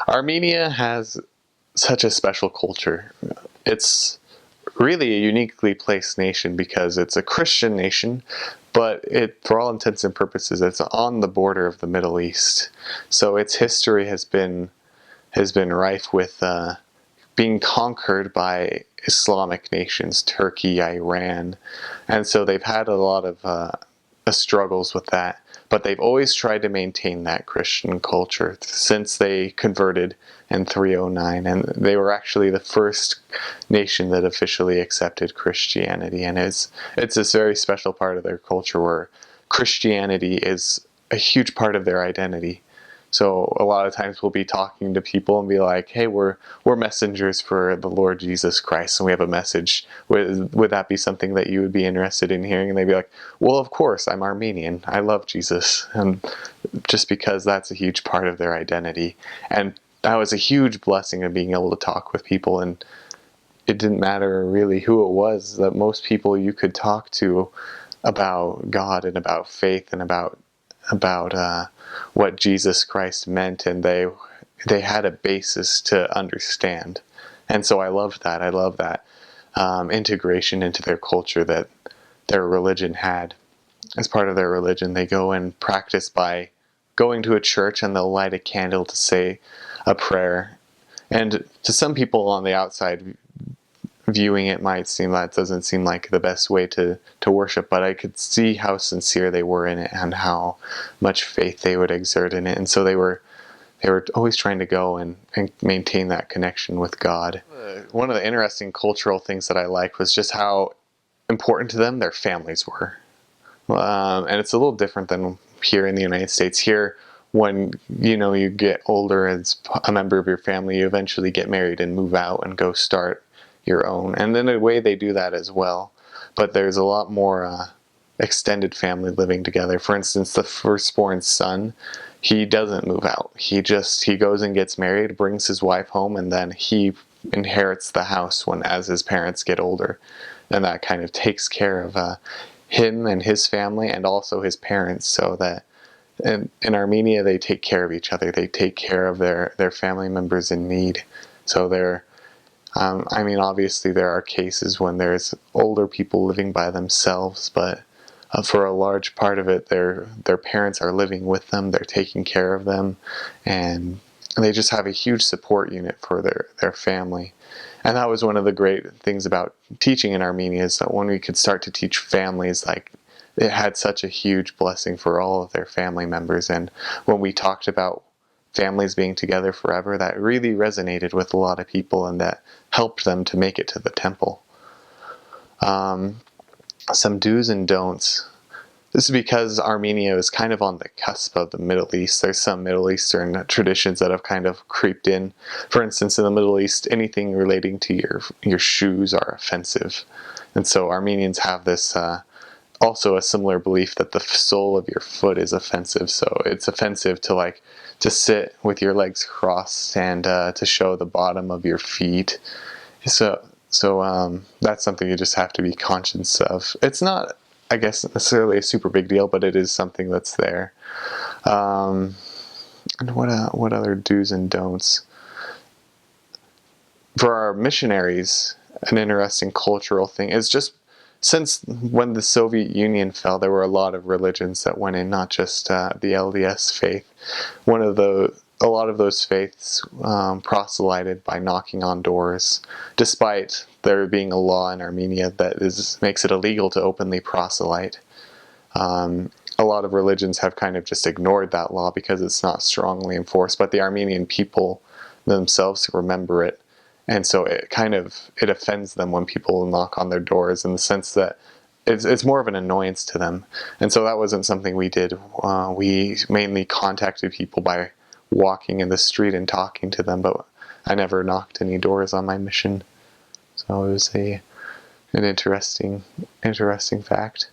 Armenia has such a special culture. It's really a uniquely placed nation because it's a Christian nation, but for all intents and purposes, it's on the border of the Middle East. So its history has been rife with being conquered by Islamic nations, Turkey, Iran, and so they've had a lot of struggles with that. But they've always tried to maintain that Christian culture since they converted in 309, and they were actually the first nation that officially accepted Christianity. And it's this very special part of their culture where Christianity is a huge part of their identity. So a lot of times we'll be talking to people and be like, "Hey, we're messengers for the Lord Jesus Christ, and we have a message. Would that be something that you would be interested in hearing?" And they'd be like, "Well, of course, I'm Armenian. I love Jesus," and just because that's a huge part of their identity. And that was a huge blessing of being able to talk with people, and it didn't matter really who it was. That most people you could talk to about God and about faith and about what Jesus Christ meant, and they had a basis to understand. And so I loved that. I love that integration into their culture that their religion had. As part of their religion, they go and practice by going to a church, and they'll light a candle to say a prayer. And to some people on the outside viewing it might seem that doesn't seem like the best way to worship, but I could see how sincere they were in it and how much faith they would exert in it. And so they were always trying to go and maintain that connection with God. One of the interesting cultural things that I liked was just how important to them their families were. And it's a little different than here in the United States. Here, when you get older as a member of your family, you eventually get married and move out and go start your own. And in a way they do that as well. But there's a lot more extended family living together. For instance, the firstborn son, he doesn't move out. He goes and gets married, brings his wife home, and then he inherits the house as his parents get older. And that kind of takes care of him and his family and also his parents, so that in Armenia they take care of each other. They take care of their family members in need. So obviously there are cases when there's older people living by themselves, but for a large part of it, their parents are living with them, they're taking care of them, and they just have a huge support unit for their family. And that was one of the great things about teaching in Armenia, is that when we could start to teach families, like, it had such a huge blessing for all of their family members. And when we talked about families being together forever, that really resonated with a lot of people, and that helped them to make it to the temple. Some do's and don'ts. This is because Armenia is kind of on the cusp of the Middle East. There's some Middle Eastern traditions that have kind of creeped in. For instance, in the Middle East, anything relating to your shoes are offensive. And so Armenians have this also a similar belief that the sole of your foot is offensive. So it's offensive to sit with your legs crossed and to show the bottom of your feet. So that's something you just have to be conscious of. It's not, I guess, necessarily a super big deal, but it is something that's there. And what other do's and don'ts? For our missionaries, an interesting cultural thing is just, since when the Soviet Union fell, there were a lot of religions that went in, not just the LDS faith. A lot of those faiths proselyted by knocking on doors, despite there being a law in Armenia that makes it illegal to openly proselyte. A lot of religions have kind of just ignored that law because it's not strongly enforced, but the Armenian people themselves remember it. And so it offends them when people knock on their doors, in the sense that it's more of an annoyance to them. And so that wasn't something we did. We mainly contacted people by walking in the street and talking to them, but I never knocked any doors on my mission. So it was an interesting fact.